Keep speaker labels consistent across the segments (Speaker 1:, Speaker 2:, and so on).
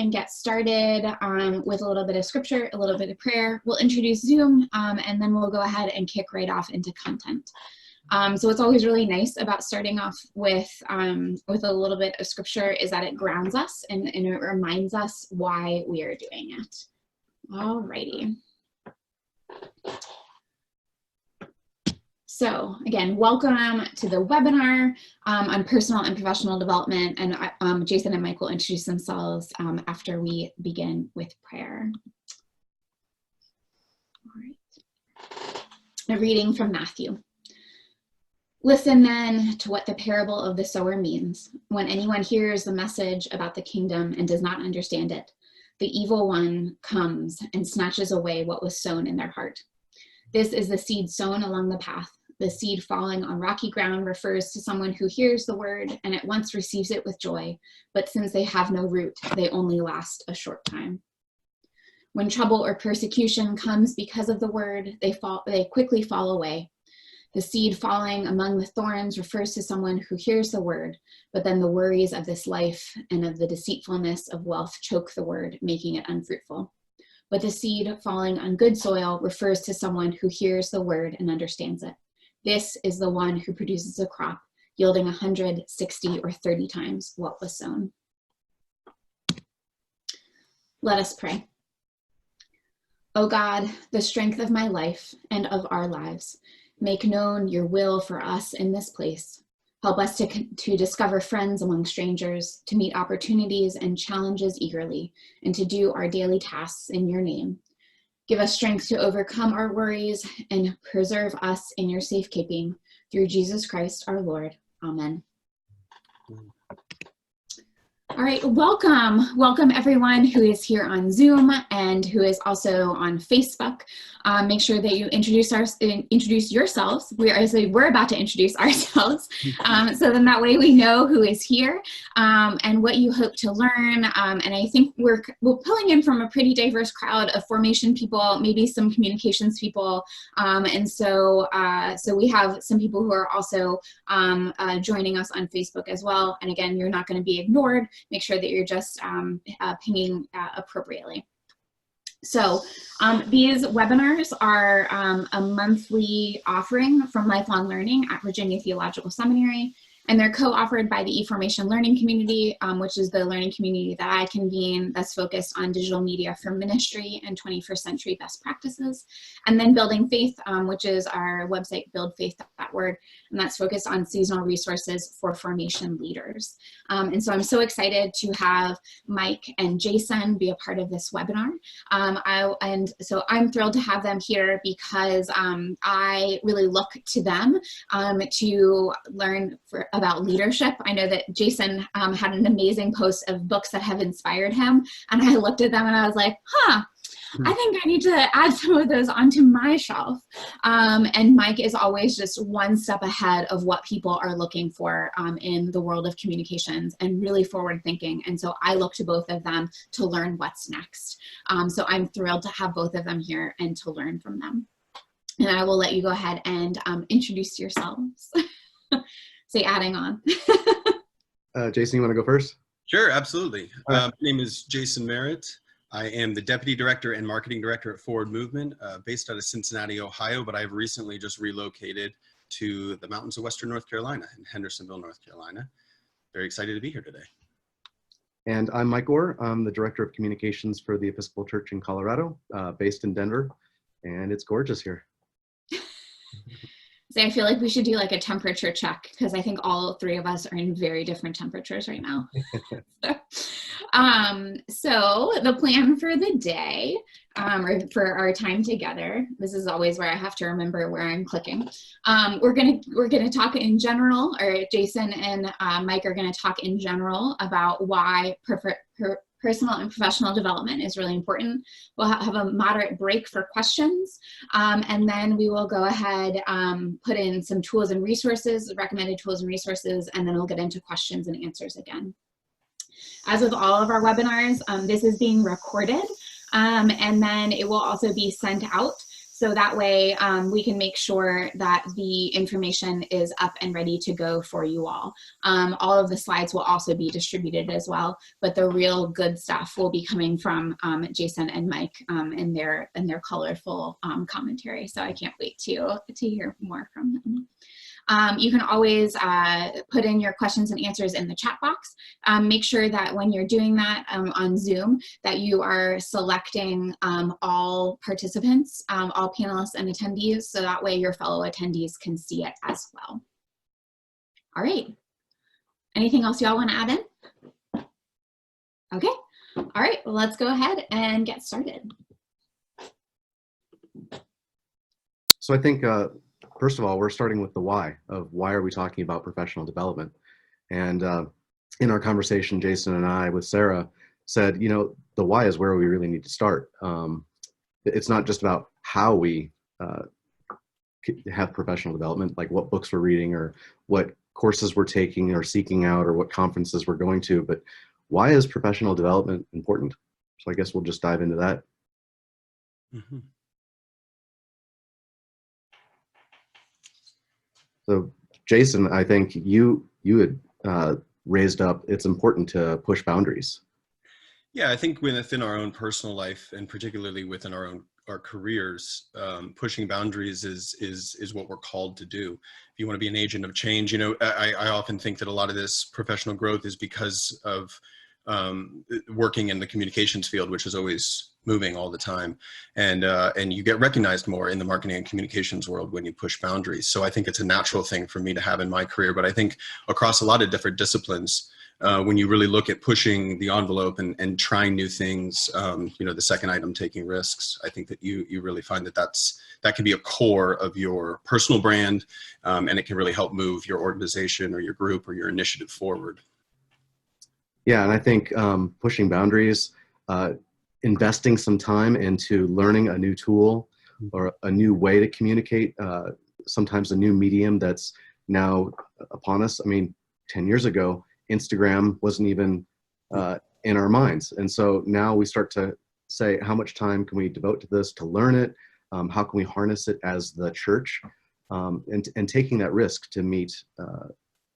Speaker 1: and get started with a little bit of scripture, a little bit of prayer. We'll introduce Zoom, and then we'll go ahead and kick right off into content. So what's always really nice about starting off with a little bit of scripture is that it grounds us and it reminds us why we are doing it. Alrighty. So again, welcome to the webinar on personal and professional development. And Jason and Mike will introduce themselves after we begin with prayer. All right. A reading from Matthew. Listen then to what the parable of the sower means. When anyone hears the message about the kingdom and does not understand it, the evil one comes and snatches away what was sown in their heart. This is the seed sown along the path. The seed falling on rocky ground refers to someone who hears the word and at once receives it with joy, but since they have no root, they only last a short time. When trouble or persecution comes because of the word, they quickly fall away. The seed falling among the thorns refers to someone who hears the word, but then the worries of this life and of the deceitfulness of wealth choke the word, making it unfruitful. But the seed falling on good soil refers to someone who hears the word and understands it. This is the one who produces a crop, yielding 100, 60, or 30 times what was sown. Let us pray. O God, the strength of my life and of our lives, make known your will for us in this place. Help us to discover friends among strangers, to meet opportunities and challenges eagerly, and to do our daily tasks in your name. Give us strength to overcome our worries and preserve us in your safekeeping. Through Jesus Christ our Lord. Amen. All right, welcome. Welcome everyone who is here on Zoom and who is also on Facebook. Make sure that you introduce yourselves. We're about to introduce ourselves. So then that way we know who is here and what you hope to learn. And I think we're pulling in from a pretty diverse crowd of formation people, maybe some communications people. And so we have some people who are also joining us on Facebook as well. And again, you're not going to be ignored. Make sure that you're just pinging appropriately. So these webinars are a monthly offering from Lifelong Learning at Virginia Theological Seminary, and they're co-offered by the eFormation Learning Community, which is the learning community that I convene that's focused on digital media for ministry and 21st century best practices. And then Building Faith, which is our website, buildfaith.org, and that's focused on seasonal resources for formation leaders. And so I'm so excited to have Mike and Jason be a part of this webinar. And so I'm thrilled to have them here because I really look to them to learn about leadership. I know that Jason had an amazing post of books that have inspired him, and I looked at them and I was like, I think I need to add some of those onto my shelf. And Mike is always just one step ahead of what people are looking for in the world of communications and really forward thinking. And so I look to both of them to learn what's next. So I'm thrilled to have both of them here and to learn from them. And I will let you go ahead and introduce yourselves. Say adding on.
Speaker 2: Jason, you want to go first?
Speaker 3: Sure, absolutely. My name is Jason Merritt. I am the Deputy Director and Marketing Director at Forward Movement, based out of Cincinnati, Ohio, but I've recently just relocated to the mountains of Western North Carolina, in Hendersonville, North Carolina. Very excited to be here today.
Speaker 2: And I'm Mike Orr. I'm the Director of Communications for the Episcopal Church in Colorado, based in Denver, and it's gorgeous here.
Speaker 1: So I feel like we should do like a temperature check because I think all three of us are in very different temperatures right now. So the plan for the day, or for our time together, this is always where I have to remember where I'm clicking. We're gonna talk in general, or Jason and Mike are gonna talk in general about why personal and professional development is really important. We'll have a moderate break for questions, and then we will go ahead, put in some tools and resources, recommended tools and resources, and then we'll get into questions and answers again. As with all of our webinars, this is being recorded, and then it will also be sent out. So that way we can make sure that the information is up and ready to go for you all. All of the slides will also be distributed as well, but the real good stuff will be coming from Jason and Mike in their colorful commentary. So I can't wait to hear more from them. You can always put in your questions and answers in the chat box. Make sure that when you're doing that on Zoom, that you are selecting all participants, all panelists and attendees, so that way your fellow attendees can see it as well. All right. Anything else y'all want to add in? Okay. All right, well, let's go ahead and get started.
Speaker 2: So I think, first of all, we're starting with the why of why are we talking about professional development. And in our conversation, Jason and I with Sarah said, you know, the why is where we really need to start. It's not just about how we have professional development, like what books we're reading or what courses we're taking or seeking out or what conferences we're going to, but why is professional development important? So I guess we'll just dive into that.
Speaker 3: Mm-hmm.
Speaker 2: So Jason, I think you had raised up, it's important to push boundaries.
Speaker 3: Yeah, I think within our own personal life and particularly within our careers, pushing boundaries is what we're called to do. If you want to be an agent of change, you know, I often think that a lot of this professional growth is because of working in the communications field, which is always moving all the time, and you get recognized more in the marketing and communications world when you push boundaries. So I think it's a natural thing for me to have in my career, but I think across a lot of different disciplines, when you really look at pushing the envelope and trying new things, you know, the second item, taking risks, I think that you really find that can be a core of your personal brand, and it can really help move your organization or your group or your initiative forward.
Speaker 2: Yeah, and I think pushing boundaries, investing some time into learning a new tool or a new way to communicate, sometimes a new medium that's now upon us. I mean, 10 years ago, Instagram wasn't even in our minds. And so now we start to say, how much time can we devote to this to learn it? How can we harness it as the church? And taking that risk to meet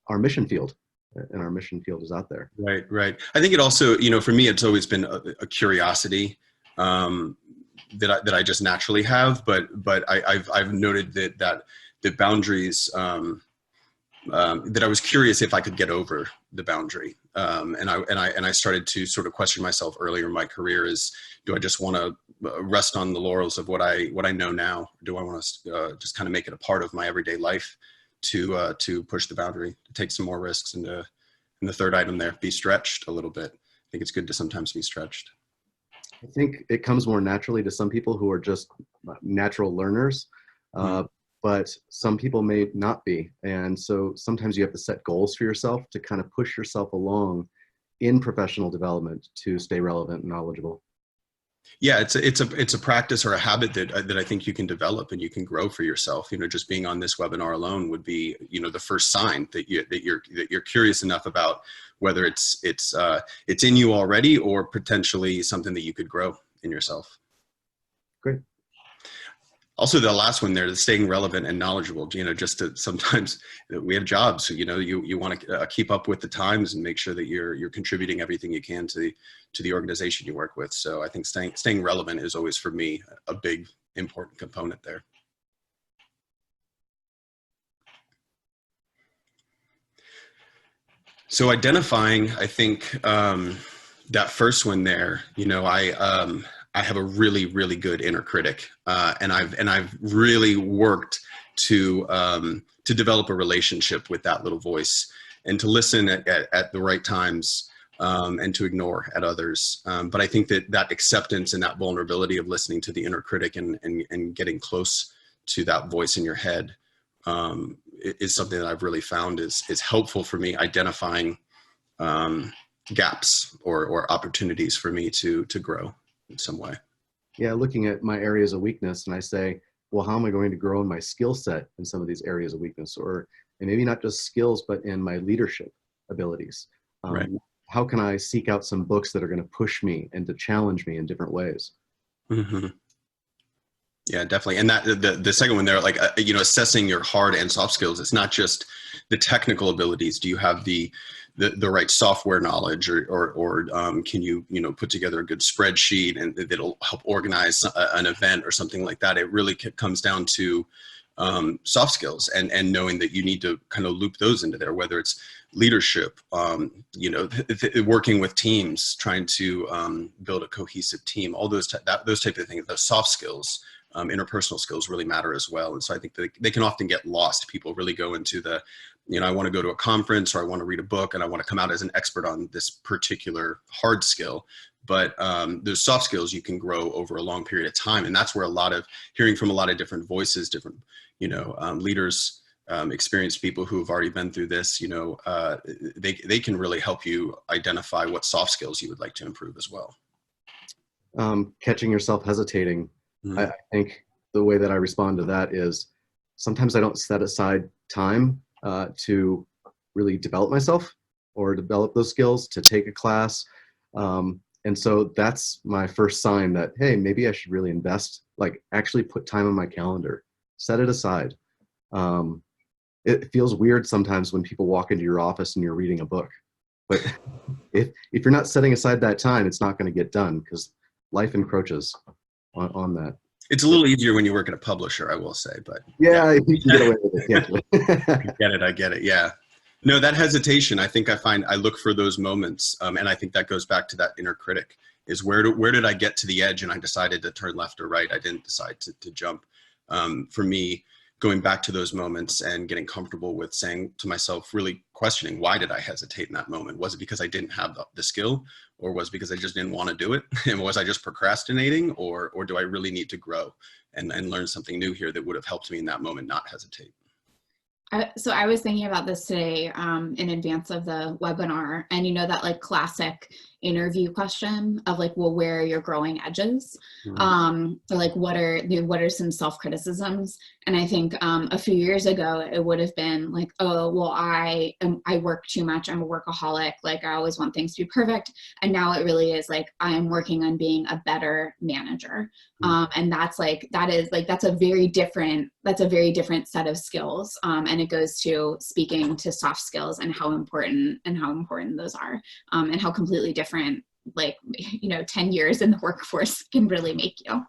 Speaker 2: our mission field. And our mission field is out there.
Speaker 3: Right, right. I think it also, you know, for me, it's always been a curiosity that I just naturally have. But I've noted that the boundaries, that I was curious if I could get over the boundary, and I started to sort of question myself earlier in my career: is do I just want to rest on the laurels of what I know now? Or do I want to just kind of make it a part of my everyday life? To push the boundary, to take some more risks, and the third item there, be stretched a little bit. I think it's good to sometimes be stretched.
Speaker 2: I think it comes more naturally to some people who are just natural learners, but some people may not be. And so sometimes you have to set goals for yourself to kind of push yourself along in professional development to stay relevant and knowledgeable.
Speaker 3: Yeah, it's a practice or a habit that I think you can develop and you can grow for yourself. You know, just being on this webinar alone would be, you know, the first sign that you're curious enough about whether it's in you already or potentially something that you could grow in yourself.
Speaker 2: Great.
Speaker 3: Also, the last one there, the staying relevant and knowledgeable, you know, just to sometimes we have jobs, so, you know, you want to keep up with the times and make sure that you're contributing everything you can to the organization you work with. So I think staying relevant is always, for me, a big, important component there. So identifying, I think, that first one there, you know, I have a really, really good inner critic, and I've really worked to develop a relationship with that little voice and to listen at the right times, and to ignore at others. But I think that acceptance and that vulnerability of listening to the inner critic and getting close to that voice in your head is something that I've really found is helpful for me, identifying gaps or opportunities for me to grow in some way.
Speaker 2: Yeah, looking at my areas of weakness, and I say, well, how am I going to grow in my skill set in some of these areas of weakness, or and maybe not just skills, but in my leadership abilities?
Speaker 3: Right.
Speaker 2: How can I seek out some books that are going to push me and to challenge me in different ways?
Speaker 3: Mm-hmm. Yeah, definitely. And that the second one there, like, assessing your hard and soft skills. It's not just the technical abilities. Do you have the right software knowledge, or can you, put together a good spreadsheet and that'll help organize an event or something like that? It really comes down to soft skills and knowing that you need to kind of loop those into there, whether it's leadership, working with teams, trying to build a cohesive team, all those type of things. Those soft skills, interpersonal skills really matter as well. And so I think that they can often get lost. People really go into I want to go to a conference, or I want to read a book, and I want to come out as an expert on this particular hard skill. But those soft skills you can grow over a long period of time. And that's where hearing from a lot of different voices, different, leaders, experienced people who have already been through this, they can really help you identify what soft skills you would like to improve as well.
Speaker 2: Catching yourself hesitating.
Speaker 3: Mm-hmm.
Speaker 2: I think the way that I respond to that is sometimes I don't set aside time to really develop myself or develop those skills, to take a class. And so that's my first sign that, hey, maybe I should really invest, like actually put time on my calendar, set it aside. It feels weird sometimes when people walk into your office and you're reading a book, but if you're not setting aside that time, it's not going to get done because life encroaches on that.
Speaker 3: It's a little easier when you work at a publisher, I will say, but
Speaker 2: yeah. You can get away with it, can't you?
Speaker 3: I get it. Yeah. No, that hesitation, I think I look for those moments. And I think that goes back to that inner critic, is where did I get to the edge and I decided to turn left or right? I didn't decide to jump. For me, going back to those moments and getting comfortable with saying to myself, really questioning, why did I hesitate in that moment? Was it because I didn't have the skill, or was it because I just didn't want to do it? And was I just procrastinating, or do I really need to grow and learn something new here that would have helped me in that moment not hesitate?
Speaker 1: So I was thinking about this today in advance of the webinar, and that like classic interview question of like, well, where are your growing edges?
Speaker 3: Mm-hmm.
Speaker 1: Or like, what are some self-criticisms? And I think a few years ago, it would have been like, oh, well, I work too much. I'm a workaholic. Like I always want things to be perfect. And now it really is like, I am working on being a better manager. And that's a very different set of skills. And it goes to speaking to soft skills and how important those are, and how completely different, 10 years in the workforce can really make you.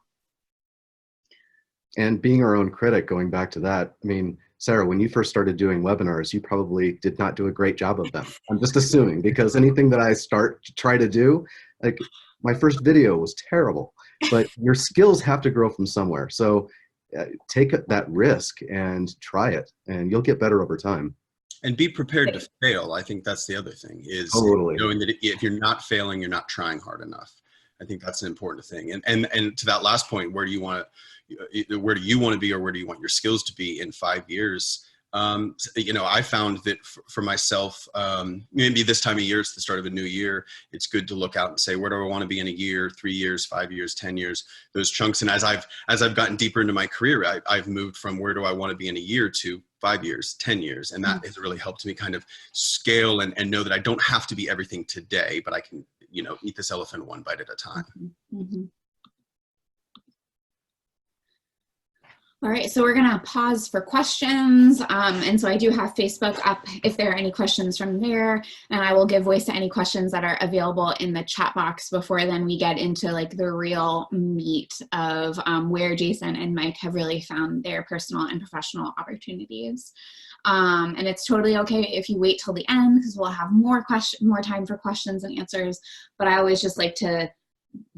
Speaker 2: And being our own critic, going back to that, I mean, Sarah, when you first started doing webinars, you probably did not do a great job of them. I'm just assuming, because anything that I try to do, like my first video was terrible, but your skills have to grow from somewhere. So take that risk and try it, and you'll get better over time.
Speaker 3: And be prepared to fail. I think that's the other thing, is
Speaker 2: totally
Speaker 3: knowing that if you're not failing, you're not trying hard enough. I think that's an important thing. And to that last point, where do you want to be, or where do you want your skills to be in 5 years? I found that for myself, maybe this time of year, it's the start of a new year, it's good to look out and say, where do I want to be in a year, 3 years, 5 years, 10 years, those chunks. And as I've gotten deeper into my career, I've moved from where do I want to be in a year to 5 years, 10 years. And that has really helped me kind of scale and know that I don't have to be everything today, but I can, eat this elephant one bite at a time.
Speaker 1: Mm-hmm. All right, so we're gonna pause for questions. And so I do have Facebook up if there are any questions from there, and I will give voice to any questions that are available in the chat box before then we get into like the real meat of where Jason and Mike have really found their personal and professional opportunities. And it's totally okay if you wait till the end, because we'll have more time for questions and answers. But I always just like to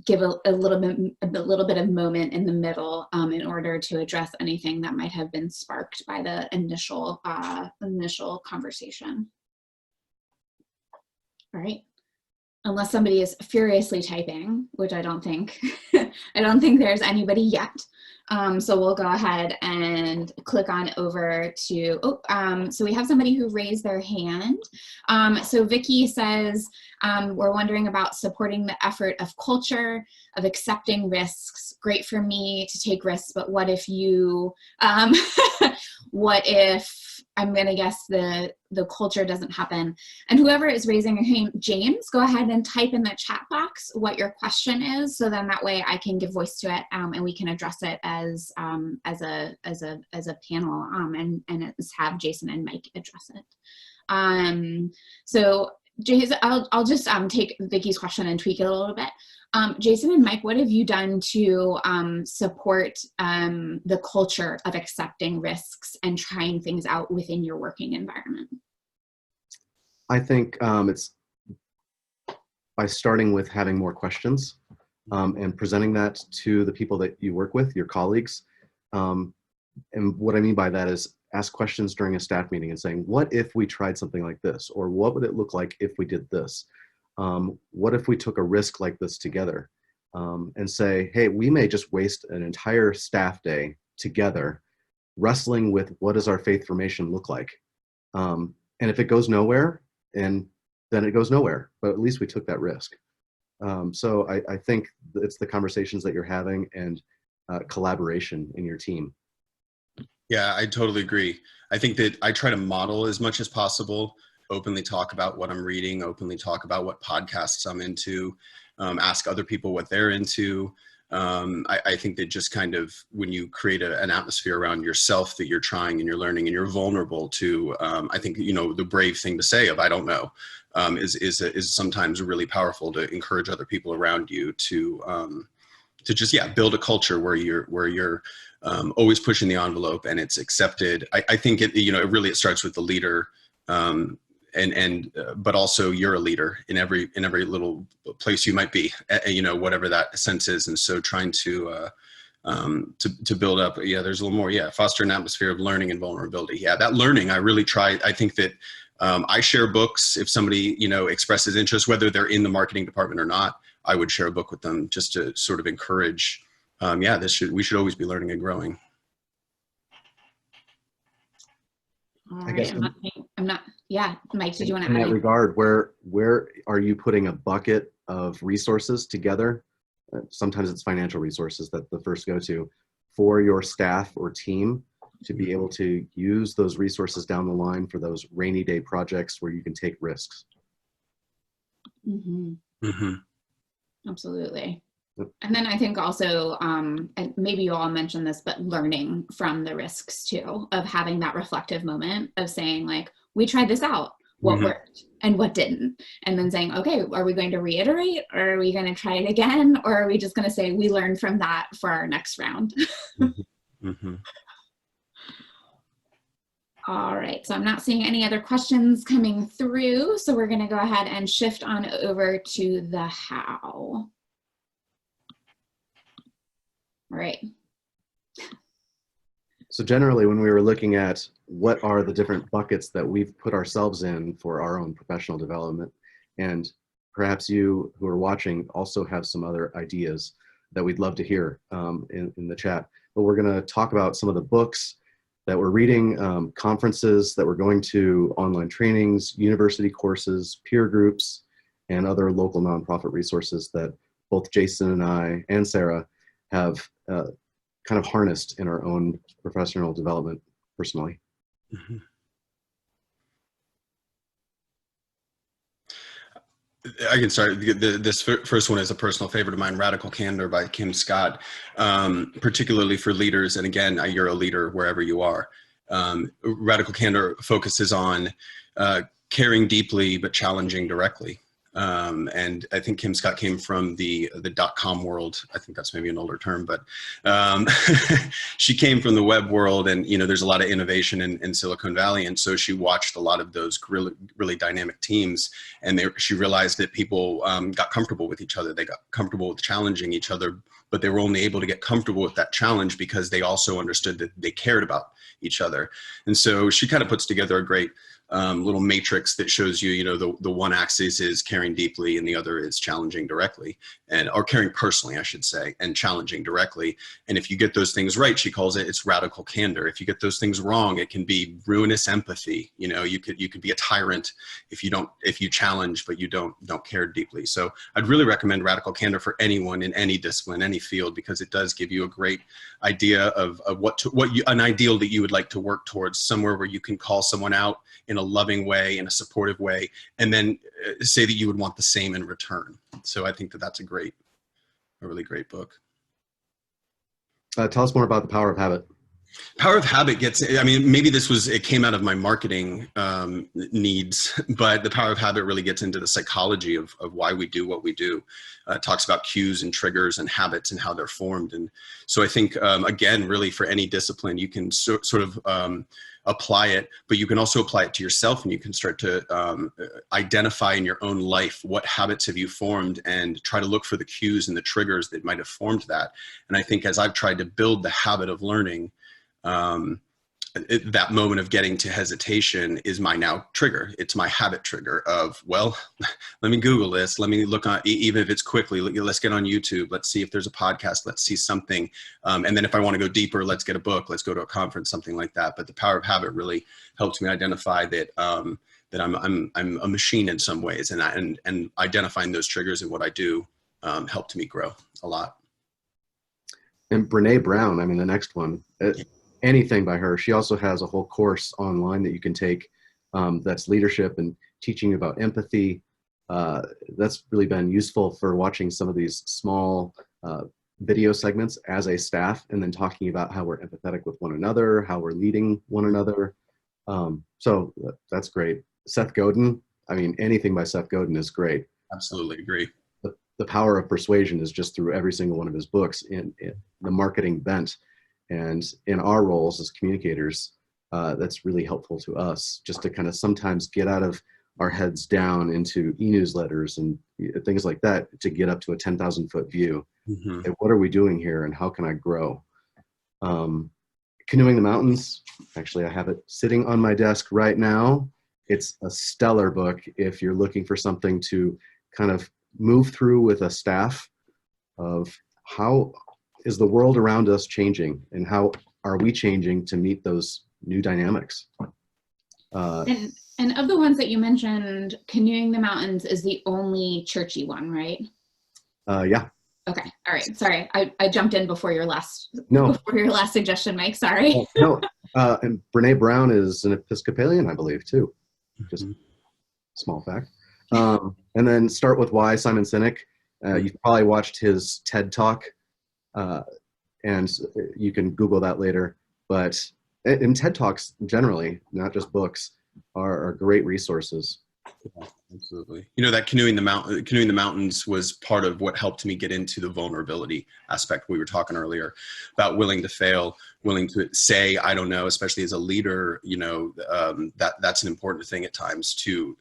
Speaker 1: give a little bit of moment in the middle in order to address anything that might have been sparked by the initial conversation. All right. Unless somebody is furiously typing, which I don't think, I don't think there's anybody yet. So we'll go ahead and click on over to, so we have somebody who raised their hand. So Vicky says, We're wondering about supporting the effort of culture, of accepting risks. Great for me to take risks, but what if you, what if, I'm going to guess the culture doesn't happen. And whoever is raising your hand, James, go ahead and type in the chat box what your question is, so then that way I can give voice to it, and we can address it as a panel, and have Jason and Mike address it. So Jason, I'll just take Vicky's question and tweak it a little bit. Jason and Mike, what have you done to support the culture of accepting risks and trying things out within your working environment?
Speaker 2: I think it's by starting with having more questions and presenting that to the people that you work with, your colleagues. And what I mean by that is ask questions during a staff meeting and saying, what if we tried something like this? Or what would it look like if we did this? What if we took a risk like this together? And say, hey, we may just waste an entire staff day together wrestling with what does our faith formation look like? And if it goes nowhere, and then it goes nowhere, but at least we took that risk. So I think it's the conversations that you're having and collaboration in your team.
Speaker 3: Yeah, I totally agree. I think that I try to model as much as possible, openly talk about what I'm reading, openly talk about what podcasts I'm into, ask other people what they're into. I think that just kind of when you create an atmosphere around yourself that you're trying and you're learning and you're vulnerable to, I think, you know, the brave thing to say of I don't know is sometimes really powerful to encourage other people around you to just, yeah, build a culture where you're always pushing the envelope and it's accepted. I think it, you know, it starts with the leader, but also you're a leader in every little place you might be, you know, whatever that sense is. And so trying to build up, yeah, there's a little more, yeah, foster an atmosphere of learning and vulnerability. Yeah, that learning, I really try. I think that I share books. If somebody, you know, expresses interest, whether they're in the marketing department or not, I would share a book with them just to sort of encourage, yeah, we should always be learning and growing.
Speaker 1: All right. I'm not, yeah, Mike, did you want to add?
Speaker 2: In that regard, where are you putting a bucket of resources together? Sometimes it's financial resources that the first go to for your staff or team to be able to use those resources down the line for those rainy day projects where you can take risks.
Speaker 1: Mm-hmm.
Speaker 3: Mm-hmm.
Speaker 1: Absolutely. And then I think also, and maybe you all mentioned this, but learning from the risks too, of having that reflective moment of saying like, we tried this out, what worked and what didn't. And then saying, okay, are we going to reiterate or are we going to try it again? Or are we just going to say we learned from that for our next round? All right, so I'm not seeing any other questions coming through. So we're going to go ahead and shift on over to the how. All right.
Speaker 2: So generally, when we were looking at what are the different buckets that we've put ourselves in for our own professional development, and perhaps you who are watching also have some other ideas that we'd love to hear in the chat. But we're going to talk about some of the books that we're reading, conferences that we're going to, online trainings, university courses, peer groups, and other local nonprofit resources that both Jason and I and Sarah have kind of harnessed in our own professional development personally.
Speaker 3: I can start. This first one is a personal favorite of mine, Radical Candor by Kim Scott, particularly for leaders. And again, you're a leader wherever you are. Radical Candor focuses on caring deeply, but challenging directly. And I think Kim Scott came from the .com world. I think that's maybe an older term, but she came from the web world, and you know, there's a lot of innovation in Silicon Valley, and so she watched a lot of those really dynamic teams, and she realized that people got comfortable with each other. They got comfortable with challenging each other, but they were only able to get comfortable with that challenge because they also understood that they cared about each other. And so she kind of puts together a great little matrix that shows you, the one axis is caring deeply and the other is challenging directly, or caring personally, I should say, and challenging directly. And if you get those things right, she calls it's radical candor. If you get those things wrong, it can be ruinous empathy. You could be a tyrant if you challenge, but you don't care deeply. So I'd really recommend radical candor for anyone in any discipline, any field, because it does give you a great idea of an ideal that you would like to work towards, somewhere where you can call someone out in a loving way, in a supportive way, and then say that you would want the same in return. So I think that's a really great book.
Speaker 2: Tell us more about The Power of Habit.
Speaker 3: Power of Habit maybe it came out of my marketing needs, but The Power of Habit really gets into the psychology of why we do what we do. It talks about cues and triggers and habits and how they're formed. And so I think, again, really for any discipline, you can sort of apply it, but you can also apply it to yourself, and you can start to identify in your own life what habits have you formed and try to look for the cues and the triggers that might have formed that. And I think as I've tried to build the habit of learning, that moment of getting to hesitation is my now trigger. It's my habit trigger of, well, let me Google this. Let me look on, even if it's quickly, let's get on YouTube. Let's see if there's a podcast. Let's see something. And then if I want to go deeper, let's get a book. Let's go to a conference, something like that. But The Power of Habit really helps me identify that I'm a machine in some ways, and identifying those triggers and what I do helped me grow a lot.
Speaker 2: And Brene Brown, the next one. Anything by her. She also has a whole course online that you can take that's leadership and teaching you about empathy. That's really been useful for watching some of these small video segments as a staff, and then talking about how we're empathetic with one another, how we're leading one another. So that's great. Seth Godin, anything by Seth Godin is great.
Speaker 3: Absolutely agree.
Speaker 2: The Power of Persuasion is just through every single one of his books in the marketing bent. And in our roles as communicators, that's really helpful to us, just to kind of sometimes get out of our heads down into e-newsletters and things like that, to get up to a 10,000-foot view.
Speaker 3: Mm-hmm.
Speaker 2: And what are we doing here, and how can I grow? Canoeing the Mountains, actually, I have it sitting on my desk right now. It's a stellar book if you're looking for something to kind of move through with a staff of how is the world around us changing, and how are we changing to meet those new dynamics?
Speaker 1: And of the ones that you mentioned, Canoeing the Mountains is the only churchy one, right?
Speaker 2: Yeah.
Speaker 1: Okay. All right. Sorry, I jumped in before your last suggestion, Mike. Sorry.
Speaker 2: No. And Brene Brown is an Episcopalian, I believe, too. Just small fact. And then Start With Why, Simon Sinek. You've probably watched his TED Talk. And you can Google that later. But in TED Talks generally, not just books, are great resources.
Speaker 3: Yeah, absolutely. That Canoeing the Mountains was part of what helped me get into the vulnerability aspect we were talking earlier about, willing to fail, willing to say, I don't know, especially as a leader. That's an important thing at times, to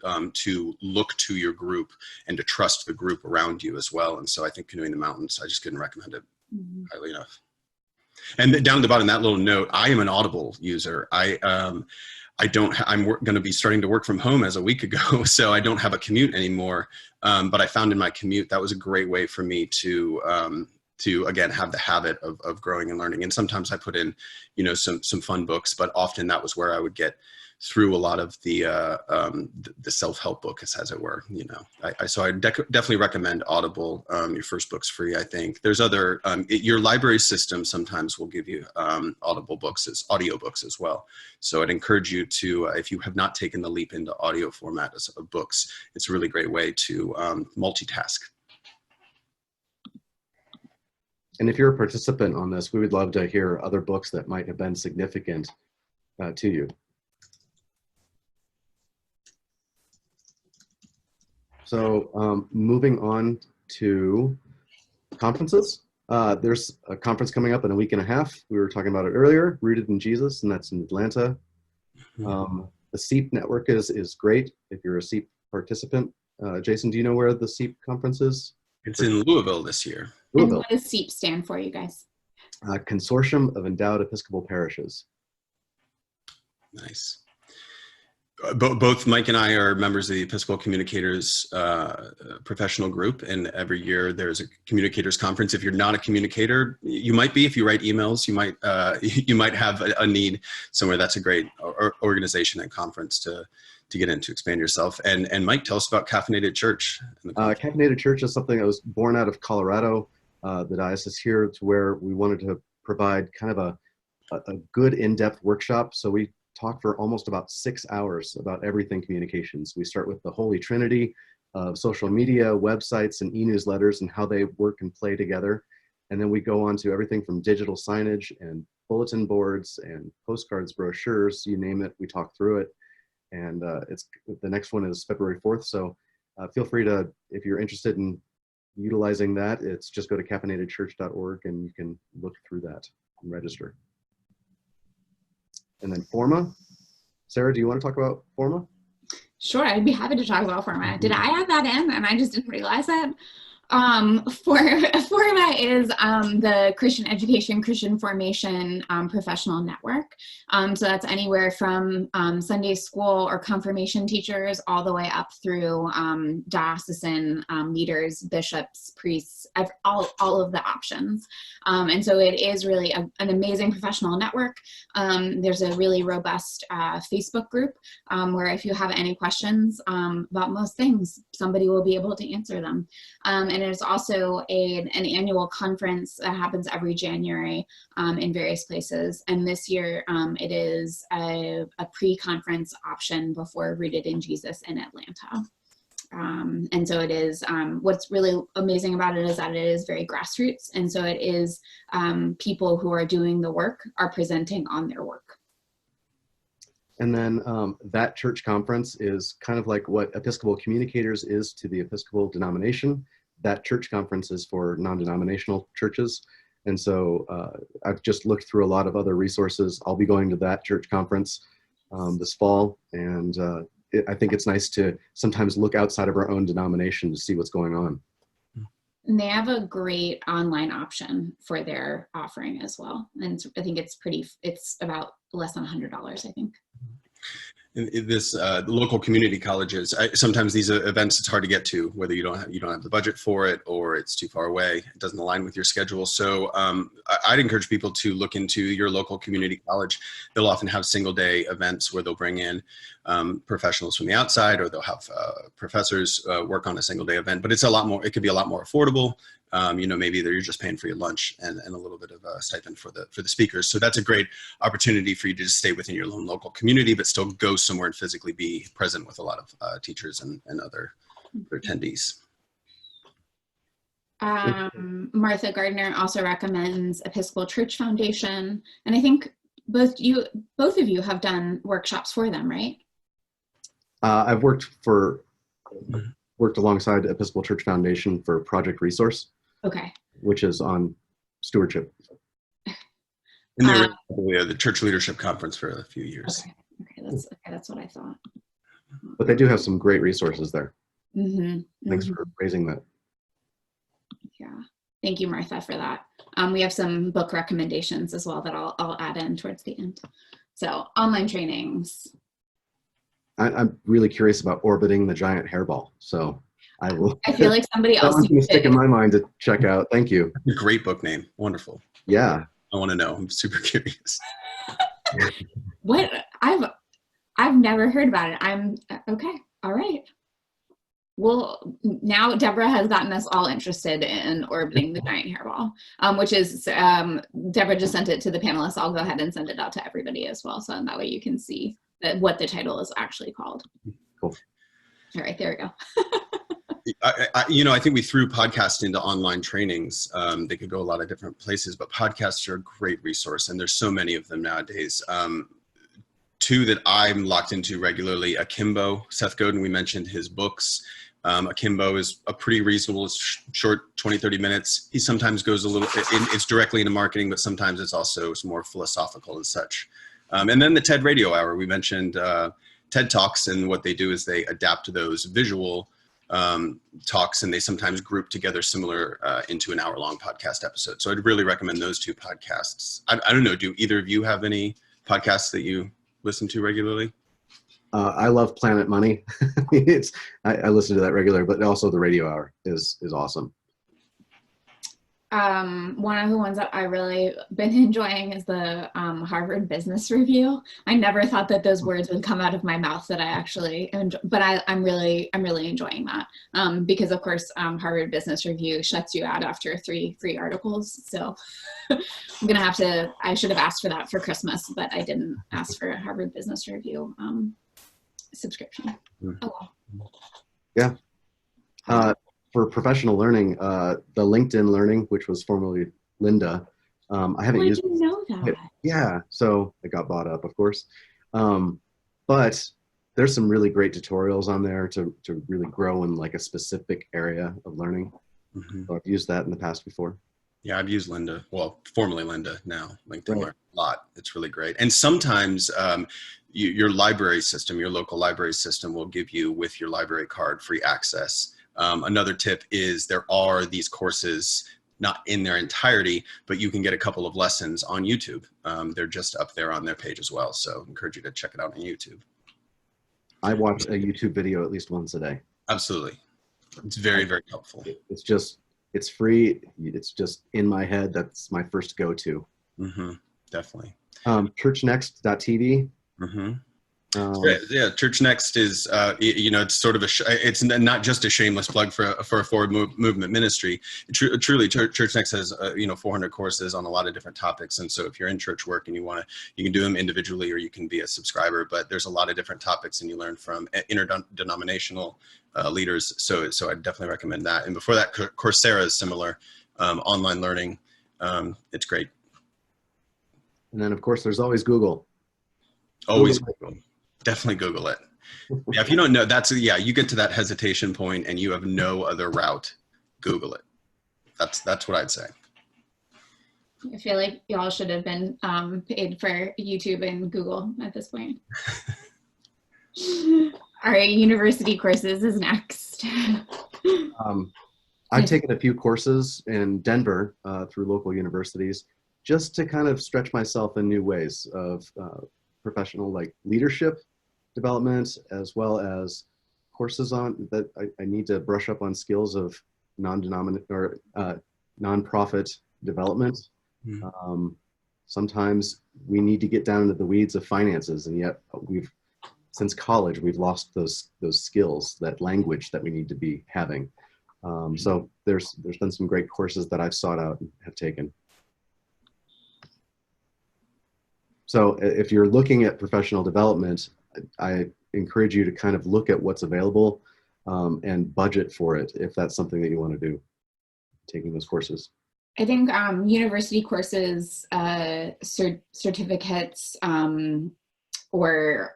Speaker 3: look to your group and to trust the group around you as well. And so I think Canoeing the Mountains, I just couldn't recommend it highly enough. And down at the bottom, that little note, I am an Audible user. I'm going to be starting to work from home as a week ago, so I don't have a commute anymore. But I found in my commute, that was a great way for me to again, have the habit of growing and learning. And sometimes I put in, some fun books, but often that was where I would get through a lot of the self-help books, as it were. So I definitely recommend Audible. Your first book's free, I think. There's other your library system sometimes will give you audio books as well. So I'd encourage you to, if you have not taken the leap into audio format of books, it's a really great way to multitask.
Speaker 2: And if you're a participant on this, we would love to hear other books that might have been significant to you. So moving on to conferences. There's a conference coming up in a week and a half. We were talking about it earlier, Rooted in Jesus, and that's in Atlanta. The SEEP network is great if you're a SEEP participant. Jason, do you know where the SEEP conference is?
Speaker 3: It's in Louisville this year.
Speaker 1: Louisville. And what does SEEP stand for, you guys?
Speaker 2: Consortium of Endowed Episcopal Parishes.
Speaker 3: Nice. Both Mike and I are members of the Episcopal Communicators professional group, and every year there's a communicators conference. If you're not a communicator, you might be. If you write emails, you might have a need somewhere. That's a great organization and conference to get into, expand yourself. And Mike, tell us about Caffeinated Church.
Speaker 2: Caffeinated Church is something that was born out of Colorado, the diocese here, to where we wanted to provide kind of a good in-depth workshop. So we talk for almost about 6 hours about everything communications. We start with the Holy Trinity of social media, websites, and e-newsletters and how they work and play together. And then we go on to everything from digital signage and bulletin boards and postcards, brochures, you name it, we talk through it. And the next one is February 4th. So feel free to, if you're interested in utilizing that, it's just go to caffeinatedchurch.org and you can look through that and register. And then Forma. Sarah, do you want to talk about Forma?
Speaker 1: Sure, I'd be happy to talk about Forma. Did I add that in and I just didn't realize it? Forma is the Christian education, Christian formation professional network. So that's anywhere from Sunday school or confirmation teachers all the way up through diocesan leaders, bishops, priests, all of the options. And so it is really an amazing professional network. There's a really robust Facebook group where if you have any questions about most things, somebody will be able to answer them. And there's also an annual conference that happens every January in various places. And this year it is a pre-conference option before Rooted in Jesus in Atlanta. And so it is, what's really amazing about it is that it is very grassroots. And so it is people who are doing the work are presenting on their work.
Speaker 2: And then that church conference is kind of like what Episcopal Communicators is to the Episcopal denomination. That church conference is for non-denominational churches. And so I've just looked through a lot of other resources. I'll be going to that church conference this fall. And I think it's nice to sometimes look outside of our own denomination to see what's going on.
Speaker 1: And they have a great online option for their offering as well. And I think it's about less than $100, I think.
Speaker 3: In this local community colleges, sometimes these events, it's hard to get to, whether you don't have the budget for it or it's too far away, it doesn't align with your schedule. So I'd encourage people to look into your local community college. They'll often have single day events where they'll bring in professionals from the outside, or they'll have professors work on a single day event, but it's it could be a lot more affordable. Maybe you're just paying for your lunch and a little bit of a stipend for the speakers. So that's a great opportunity for you to just stay within your own local community, but still go somewhere and physically be present with a lot of teachers and other attendees.
Speaker 1: Martha Gardner also recommends Episcopal Church Foundation. And I think both of you have done workshops for them, right?
Speaker 2: I've worked alongside the Episcopal Church Foundation for Project Resource. Okay. Which is on stewardship.
Speaker 3: And they were the Church Leadership Conference for a few years.
Speaker 1: Okay, that's what I thought.
Speaker 2: But they do have some great resources there.
Speaker 1: Mm-hmm.
Speaker 2: Thanks for raising that.
Speaker 1: Yeah, thank you, Martha, for that. We have some book recommendations as well that I'll add in towards the end. So online trainings.
Speaker 2: I'm really curious about orbiting the giant hairball. So I will.
Speaker 1: I feel like somebody else.
Speaker 2: That one's stick in my mind to check out. Thank you.
Speaker 3: Great book name. Wonderful.
Speaker 2: Yeah.
Speaker 3: I want to know. I'm super curious.
Speaker 1: What? I've never heard about it. I'm okay. All right. Well, now Deborah has gotten us all interested in orbiting the giant hairball, which is, Deborah just sent it to the panelists. I'll go ahead and send it out to everybody as well. So that way you can see what the title is actually called.
Speaker 2: Cool.
Speaker 1: All right, there we go.
Speaker 3: I think we threw podcasts into online trainings. They could go a lot of different places, but podcasts are a great resource, and there's so many of them nowadays. Two that I'm locked into regularly, Akimbo, Seth Godin, we mentioned his books. Akimbo is a pretty reasonable, short 20, 30 minutes. He sometimes goes it's directly into marketing, but sometimes it's more philosophical and such. And then the TED Radio Hour, we mentioned TED Talks, and what they do is they adapt those visual talks, and they sometimes group together similar into an hour-long podcast episode. So I'd really recommend those two podcasts. I don't know, do either of you have any podcasts that you listen to regularly?
Speaker 2: I love Planet Money. I listen to that regularly, but also the Radio Hour is awesome.
Speaker 1: One of the ones that I really been enjoying is the Harvard Business Review. I never thought that those words would come out of my mouth that I actually enjoy, but I'm really enjoying that because of course Harvard Business Review shuts you out after three articles. So I'm gonna have to. I should have asked for that for Christmas, but I didn't ask for a Harvard Business Review subscription. Oh well.
Speaker 2: Yeah. For professional learning, the LinkedIn Learning, which was formerly Lynda, I haven't used.
Speaker 1: I didn't know that.
Speaker 2: Yeah, so it got bought up, of course. But there's some really great tutorials on there to really grow in like a specific area of learning. So I've used that in the past before.
Speaker 3: Yeah, I've used Lynda, well, formerly Lynda, now LinkedIn Learn a lot. It's really great. And sometimes your library system, your local library system will give you with your library card free access. Another tip is there are these courses, not in their entirety, but you can get a couple of lessons on YouTube. They're just up there on their page as well. So I encourage you to check it out on YouTube.
Speaker 2: I watch a YouTube video at least once a day.
Speaker 3: Absolutely. It's very, very helpful.
Speaker 2: It's free. It's just in my head. That's my first go-to.
Speaker 3: Definitely.
Speaker 2: Churchnext.tv.
Speaker 3: Yeah, Church Next is, it's sort of it's not just a shameless plug for a forward movement ministry. Truly, Church Next has 400 courses on a lot of different topics, and so if you're in church work and you can do them individually or you can be a subscriber. But there's a lot of different topics, and you learn from interdenominational leaders. So I definitely recommend that. And before that, Coursera is similar, online learning. It's great.
Speaker 2: And then of course there's always Google.
Speaker 3: Always Google. Definitely Google it. Yeah, if you don't know, you get to that hesitation point and you have no other route, Google it. That's what I'd say.
Speaker 1: I feel like y'all should have been paid for YouTube and Google at this point. All right, university courses is next.
Speaker 2: I've taken a few courses in Denver through local universities just to kind of stretch myself in new ways of professional leadership development, as well as courses on that I need to brush up on skills of nonprofit development. Sometimes we need to get down into the weeds of finances, and yet since college we've lost those skills, that language that we need to be having. So there's been some great courses that I've sought out and have taken. So if you're looking at professional development, I encourage you to kind of look at what's available and budget for it if that's something that you want to do, taking those courses.
Speaker 1: I think university courses, certificates, or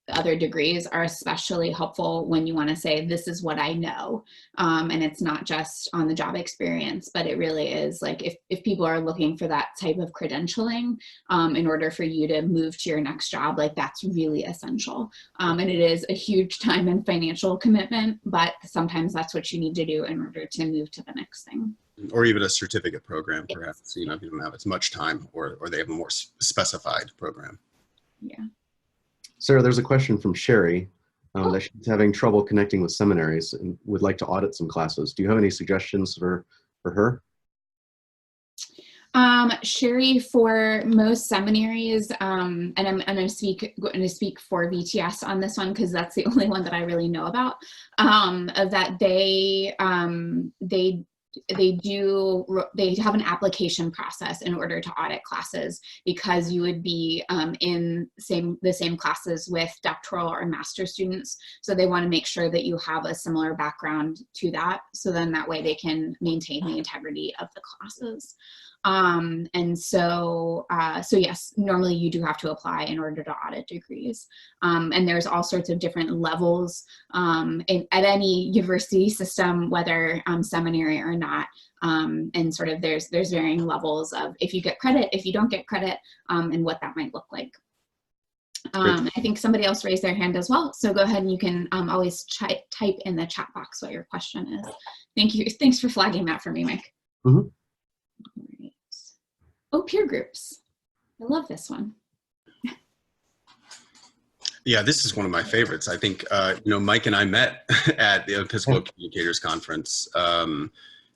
Speaker 1: other degrees are especially helpful when you want to say, this is what I know. And it's not just on the job experience, but it really is like if people are looking for that type of credentialing in order for you to move to your next job, like that's really essential. And it is a huge time and financial commitment, but sometimes that's what you need to do in order to move to the next thing.
Speaker 3: Or even a certificate program, perhaps, if you don't have as much time or they have a more specified program.
Speaker 1: Yeah.
Speaker 2: Sarah, there's a question from Sherry that she's having trouble connecting with seminaries and would like to audit some classes. Do you have any suggestions for her?
Speaker 1: Sherry, for most seminaries, and I'm going to speak for VTS on this one because that's the only one that I really know about. That they have an application process in order to audit classes, because you would be in the same classes with doctoral or master students. So they want to make sure that you have a similar background to that. So then that way they can maintain the integrity of the classes. So yes, normally you do have to apply in order to audit degrees. And there's all sorts of different levels at any university system, whether seminary or not. And sort of there's varying levels of if you get credit, if you don't get credit, and what that might look like. I think somebody else raised their hand as well. So go ahead and you can always type in the chat box what your question is. Thank you. Thanks for flagging that for me, Mike.
Speaker 2: Mm-hmm.
Speaker 1: Right. Oh, peer groups. I love this one.
Speaker 3: Yeah, this is one of my favorites. I think, Mike and I met at the Episcopal Communicators Conference.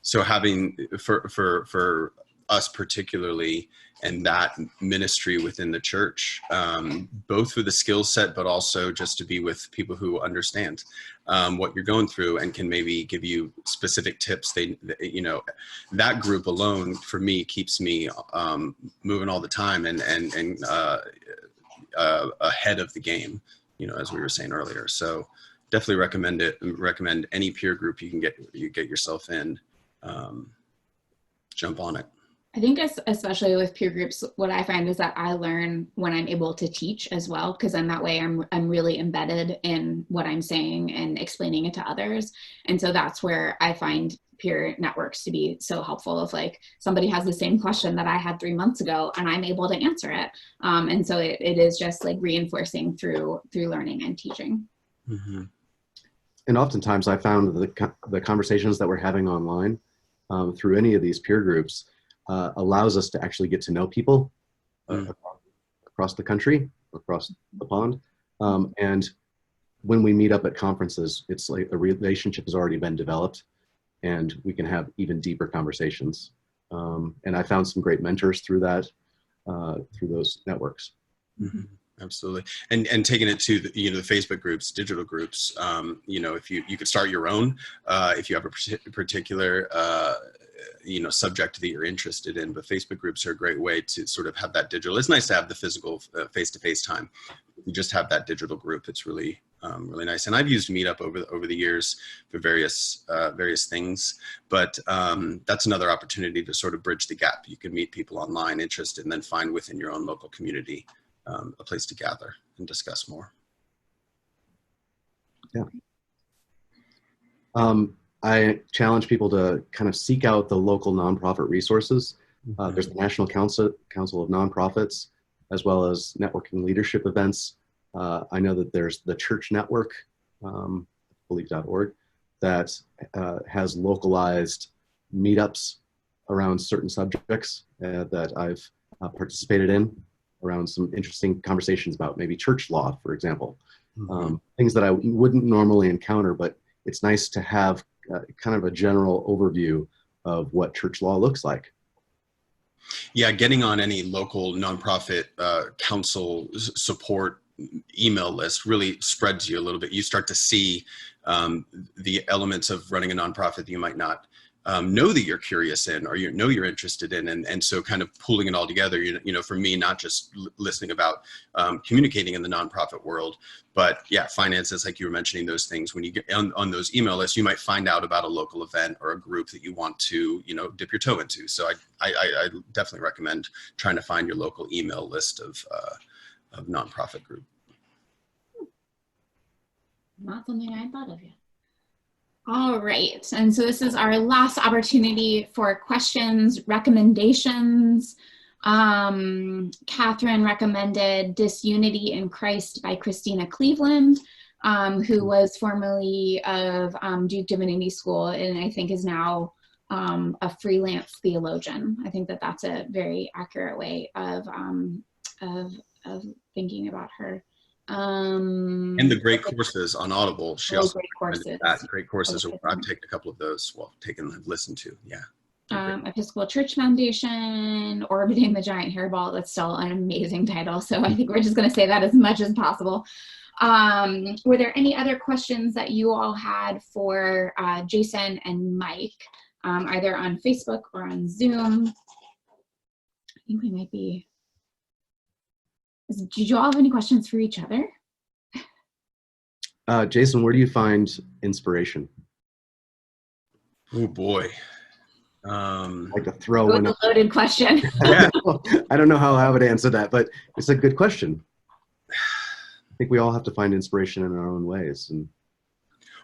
Speaker 3: So having, for us particularly, and that ministry within the church, both for the skill set, but also just to be with people who understand what you're going through and can maybe give you specific tips. That group alone for me keeps me moving all the time and ahead of the game, as we were saying earlier. So definitely recommend any peer group you get yourself in. Jump on it.
Speaker 1: I think especially with peer groups, what I find is that I learn when I'm able to teach as well, because then that way I'm really embedded in what I'm saying and explaining it to others. And so that's where I find peer networks to be so helpful. If like somebody has the same question that I had 3 months ago and I'm able to answer it. And so it is just like reinforcing through learning and teaching.
Speaker 3: Mm-hmm.
Speaker 2: And oftentimes I found the conversations that we're having online through any of these peer groups allows us to actually get to know people across the country, across the pond. And when we meet up at conferences, it's like a relationship has already been developed and we can have even deeper conversations. And I found some great mentors through that, through those networks.
Speaker 3: Mm-hmm. Absolutely. And taking it to the Facebook groups, digital groups, if you could start your own, if you have a particular, subject that you're interested in, but Facebook groups are a great way to sort of have that digital. It's nice to have the physical face-to-face time. You just have that digital group. It's really, really nice. And I've used Meetup over the years for various things, but that's another opportunity to sort of bridge the gap. You can meet people online interested and then find within your own local community a place to gather and discuss more.
Speaker 2: Yeah. I challenge people to kind of seek out the local nonprofit resources. There's the National Council of Nonprofits, as well as networking leadership events. I know that there's the Church Network, believe.org, that has localized meetups around certain subjects that I've participated in, around some interesting conversations about maybe church law, for example. Things that I wouldn't normally encounter, but it's nice to have kind of a general overview of what church law looks like.
Speaker 3: Yeah, getting on any local nonprofit council support email list really spreads you a little bit. You start to see the elements of running a nonprofit that you might not know that you're curious in, or you're interested in, and so kind of pulling it all together. For me, not just listening about communicating in the nonprofit world, but yeah, finances, like you were mentioning, those things. When you get on those email lists, you might find out about a local event or a group that you want to dip your toe into. So I definitely recommend trying to find your local email list of nonprofit group.
Speaker 1: Not something I thought of yet. All right, and so this is our last opportunity for questions, recommendations. Catherine recommended Disunity in Christ by Christina Cleveland, who was formerly of Duke Divinity School and I think is now a freelance theologian. I think that that's a very accurate way of thinking about her.
Speaker 3: And the great courses on Audible. She also
Speaker 1: great courses.
Speaker 3: Great courses. I've taken a couple of those. Well, listened to. Yeah.
Speaker 1: Episcopal Church Foundation, Orbiting the Giant Hairball. That's still an amazing title. So I think we're just going to say that as much as possible. Were there any other questions that you all had for Jason and Mike, either on Facebook or on Zoom? I think we might be. Did you all have any questions for each other?
Speaker 2: Jason, where do you find inspiration?
Speaker 3: Oh boy.
Speaker 2: I'd like to throw in
Speaker 1: a loaded question.
Speaker 3: Yeah.
Speaker 2: I don't know how I would answer that, but it's a good question. I think we all have to find inspiration in our own ways.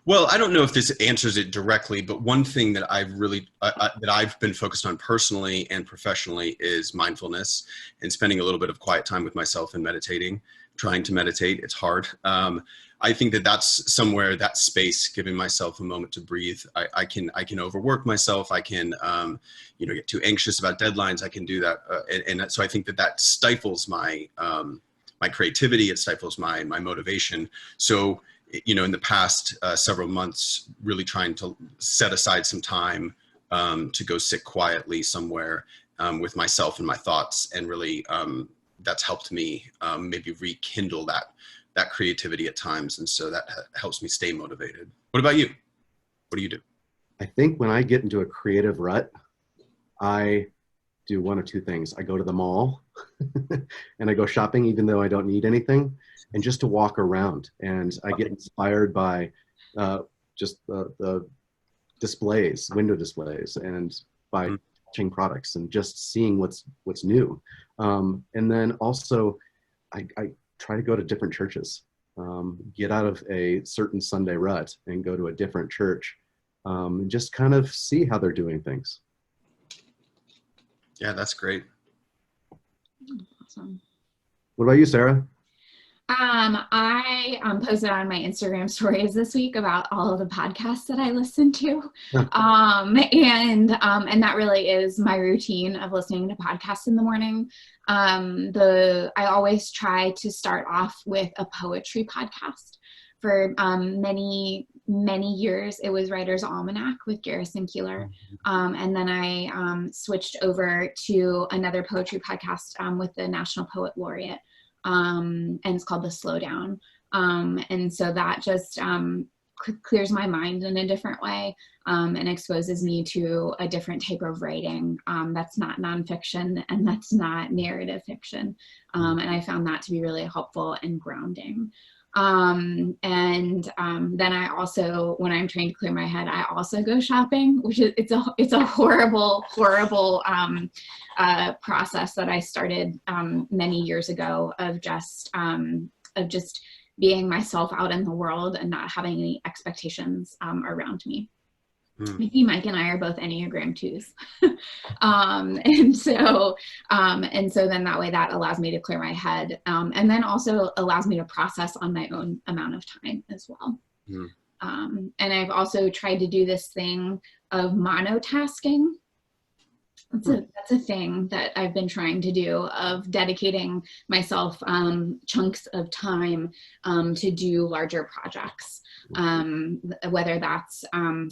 Speaker 3: Well, I don't know if this answers it directly, but one thing that I've been focused on personally and professionally is mindfulness and spending a little bit of quiet time with myself and meditating, trying to meditate. It's hard. I think that that's somewhere, that space, giving myself a moment to breathe. I can overwork myself. I can, get too anxious about deadlines. I can do that. And so I think that stifles my my creativity. It stifles my motivation. So, in the past several months, really trying to set aside some time to go sit quietly somewhere with myself and my thoughts, and really that's helped me maybe rekindle that creativity at times, and so that helps me stay motivated. What about you? What do you do?
Speaker 2: I think when I get into a creative rut, I do one of two things. I go to the mall and I go shopping, even though I don't need anything, and just to walk around. And I get inspired by just the displays, window displays, and by touching products and just seeing what's new. And then also, I try to go to different churches, get out of a certain Sunday rut and go to a different church, and just kind of see how they're doing things.
Speaker 3: Yeah, that's great.
Speaker 1: Awesome.
Speaker 2: What about you, Sarah?
Speaker 1: I posted on my Instagram stories this week about all of the podcasts that I listen to. And that really is my routine of listening to podcasts in the morning. I always try to start off with a poetry podcast. For many years, it was Writer's Almanac with Garrison Keillor. And then I switched over to another poetry podcast with the National Poet Laureate. And it's called The Slowdown. And so that just clears my mind in a different way and exposes me to a different type of writing that's not nonfiction and that's not narrative fiction. And I found that to be really helpful and grounding. Then I also, when I'm trying to clear my head, I also go shopping, which is, it's a horrible process that I started many years ago of just being myself out in the world and not having any expectations around me. Maybe Mike and I are both Enneagram 2s. And so then that way that allows me to clear my head. And then also allows me to process on my own amount of time as well. And I've also tried to do this thing of monotasking. That's a thing that I've been trying to do, of dedicating myself chunks of time to do larger projects. Whether that's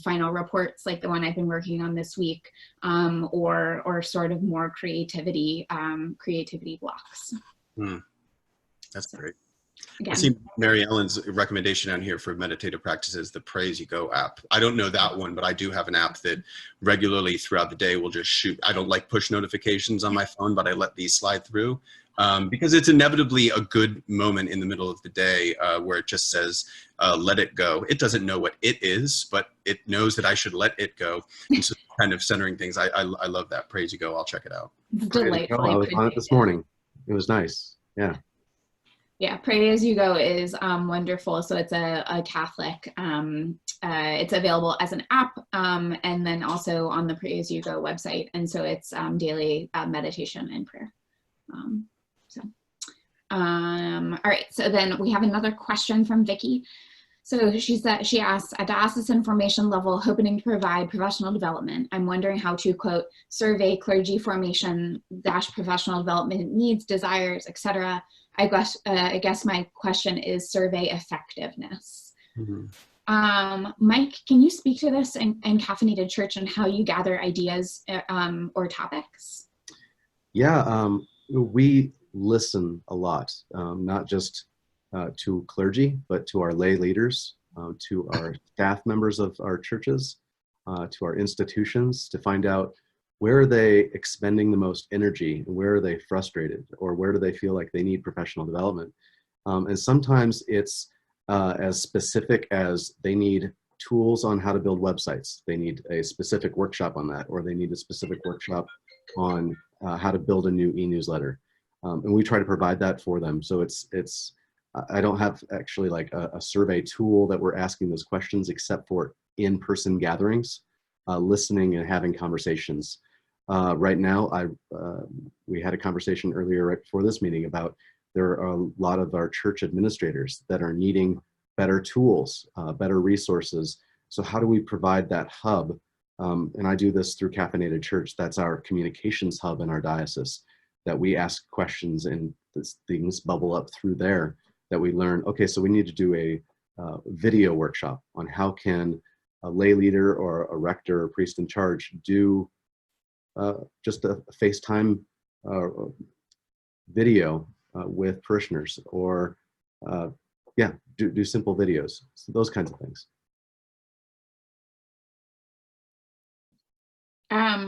Speaker 1: final reports like the one I've been working on this week, or sort of more creativity blocks.
Speaker 3: That's great.
Speaker 1: Again.
Speaker 3: I see Mary Ellen's recommendation on here for meditative practices, the Pray As You Go app. I don't know that one, but I do have an app that regularly throughout the day will just shoot. I don't like push notifications on my phone, but I let these slide through because it's inevitably a good moment in the middle of the day where it just says, let it go. It doesn't know what it is, but it knows that I should let it go. And so kind of centering things. I love that. Pray As You Go. I'll check it out.
Speaker 1: It's delightful.
Speaker 2: I was on it this morning. It was nice. Yeah.
Speaker 1: Yeah, Pray As You Go is wonderful. So it's a Catholic, it's available as an app and then also on the Pray As You Go website. And so it's daily meditation and prayer. All right, so then we have another question from Vicky. So she asks, at diocesan formation level, hoping to provide professional development, I'm wondering how to, quote, survey clergy formation -- professional development needs, desires, etc. I guess my question is survey effectiveness. Mike, can you speak to this in Caffeinated Church and how you gather ideas or topics?
Speaker 2: Yeah, we listen a lot, not just to clergy, but to our lay leaders, to our staff members of our churches, to our institutions, to find out where are they expending the most energy, and where are they frustrated, or where do they feel like they need professional development. And sometimes it's as specific as they need tools on how to build websites. They need a specific workshop on that, or they need a specific workshop on how to build a new e-newsletter. And we try to provide that for them. So I don't have actually like a survey tool that we're asking those questions, except for in-person gatherings, listening and having conversations. Right now, we had a conversation earlier right before this meeting about there are a lot of our church administrators that are needing better tools, better resources. So how do we provide that hub? And I do this through Caffeinated Church. That's our communications hub in our diocese, that we ask questions and things bubble up through there that we learn, okay, so we need to do a video workshop on how can a lay leader or a rector or priest in charge do just a FaceTime video with parishioners, or yeah, do simple videos, so those kinds of things.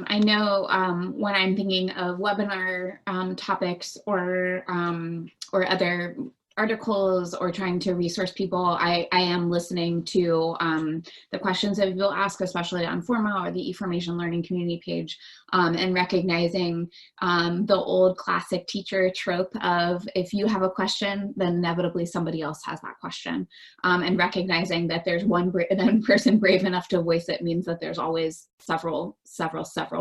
Speaker 1: I know when I'm thinking of webinar topics or other articles or trying to resource people, I am listening to the questions that people ask, especially on Forma or the eFormation Learning Community page, and recognizing the old classic teacher trope of, if you have a question, then inevitably somebody else has that question. And recognizing that there's one person brave enough to voice it means that there's always several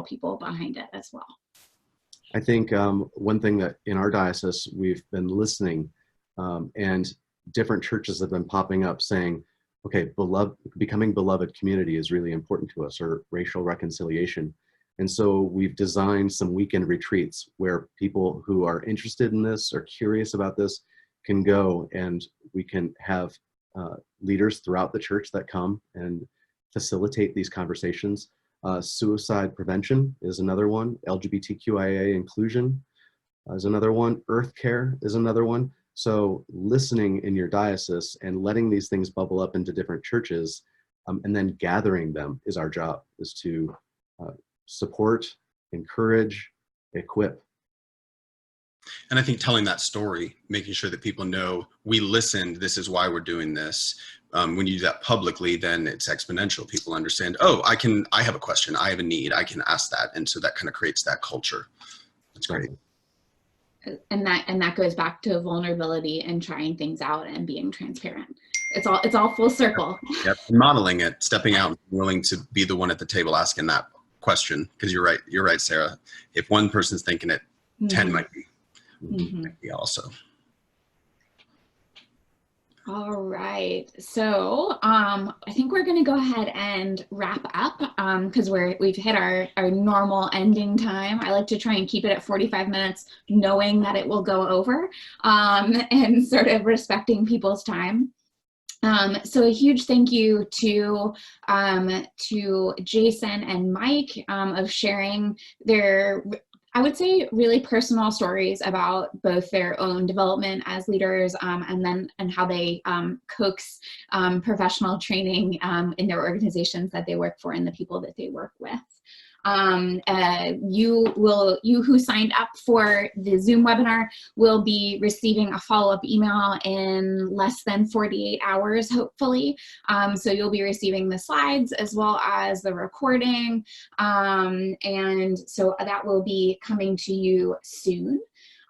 Speaker 1: people behind it as well.
Speaker 2: I think one thing that in our diocese we've been listening, and different churches have been popping up saying, okay, becoming beloved community is really important to us, or racial reconciliation. And so we've designed some weekend retreats where people who are interested in this or curious about this can go, and we can have leaders throughout the church that come and facilitate these conversations. Suicide prevention is another one. LGBTQIA inclusion is another one. Earth care is another one. So listening in your diocese and letting these things bubble up into different churches, and then gathering them is our job, is to support, encourage, equip.
Speaker 3: And I think telling that story, making sure that people know we listened, this is why we're doing this. When you do that publicly, then it's exponential. People understand, oh, I have a question, I have a need, I can ask that. And so that kind of creates that culture. That's great.
Speaker 1: And that goes back to vulnerability and trying things out and being transparent. It's all full circle.
Speaker 3: Yep. Modeling it, stepping out, willing to be the one at the table asking that question. Because you're right, Sarah. If one person's thinking it, 10 might be also.
Speaker 1: All right, so I think we're going to go ahead and wrap up because we've hit our normal ending time. I like to try and keep it at 45 minutes, knowing that it will go over, and sort of respecting people's time. So a huge thank you to Jason and Mike of sharing their, I would say, really personal stories about both their own development as leaders, and how they coax professional training in their organizations that they work for and the people that they work with. You who signed up for the Zoom webinar will be receiving a follow-up email in less than 48 hours, hopefully. So you'll be receiving the slides as well as the recording. And so that will be coming to you soon.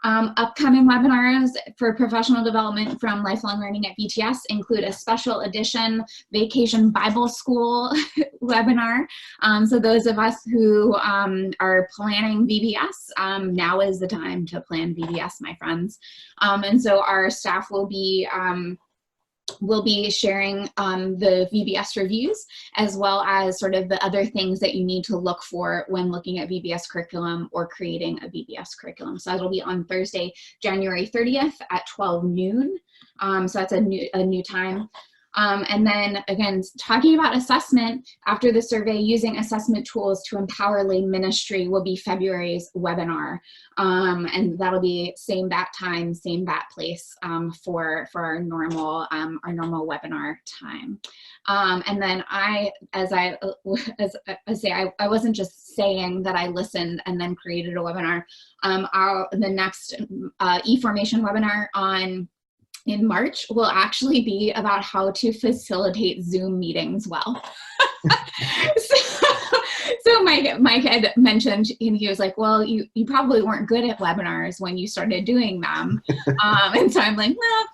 Speaker 1: Upcoming webinars for professional development from lifelong learning at VTS include a special edition Vacation Bible School webinar. So those of us who are planning VBS, now is the time to plan VBS, my friends. And so our staff will be sharing the VBS reviews, as well as sort of the other things that you need to look for when looking at VBS curriculum or creating a VBS curriculum. So that'll be on Thursday, January 30th at 12 noon. So that's a new time. And then again, talking about assessment, after the survey, using assessment tools to empower lay ministry will be February's webinar. And that'll be same bat time, same bat place for our normal webinar time. And then I wasn't just saying that I listened and then created a webinar. The next eFormation webinar in March will actually be about how to facilitate Zoom meetings well. So Mike had mentioned, and he was like, well, you probably weren't good at webinars when you started doing them. And so I'm like, well,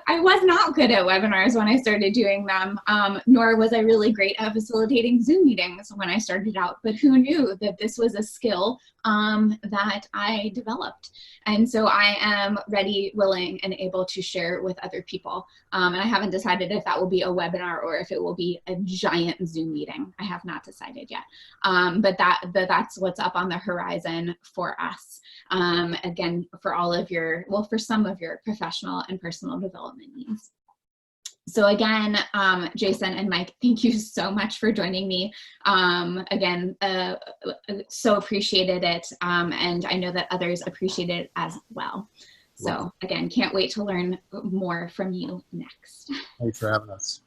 Speaker 1: I was not good at webinars when I started doing them, nor was I really great at facilitating Zoom meetings when I started out, but who knew that this was a skill that I developed. And so I am ready, willing, and able to share with other people. And I haven't decided if that will be a webinar or if it will be a giant Zoom meeting. I have not decided yet. But that's what's up on the horizon for us. Again, for all of your, well, for some of your professional and personal development needs. So again, Jason and Mike, thank you so much for joining me. Again, so appreciated it. And I know that others appreciate it as well. So again, can't wait to learn more from you next.
Speaker 3: Thanks for having us.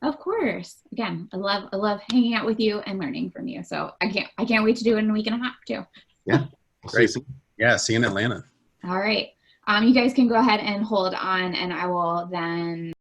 Speaker 1: Of course. Again, I love hanging out with you and learning from you. So I can't wait to do it in a week and a half too.
Speaker 2: Yeah.
Speaker 3: Great. Yeah. See you in Atlanta.
Speaker 1: All right. You guys can go ahead and hold on, and I will then